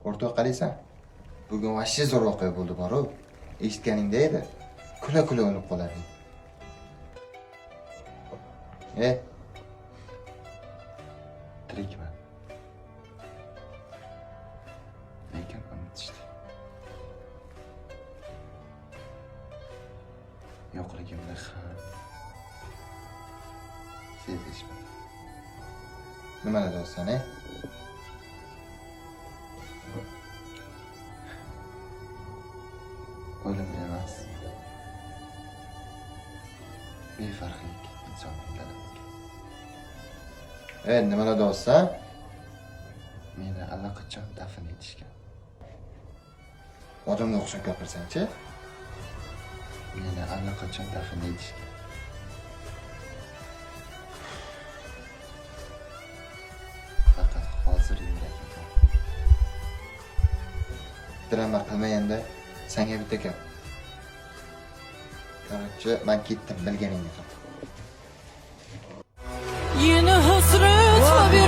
O'rtoq qaraysan. Bugun vashshi zo'r voqea bo'ldi boru. Eshitganingda edi. Kula-kula o'lib qolardi. Tirikman. Lekin unutishdi. Yo'qligimni ham sezishmadi. Nimani deyapsan, O'lim emas. Befarqlik insonning galasiga. Nimalar deyapsan? Meni allaqachon dafn etishgan. Odamga o'xshab gapirsang-chi. Meni allaqachon dafn etishgan. Faqat hozir yuragim. Drama qilmaganda senga bitta gap. Qarabchi, men ketdim bilganingni qil. Yine hasret bir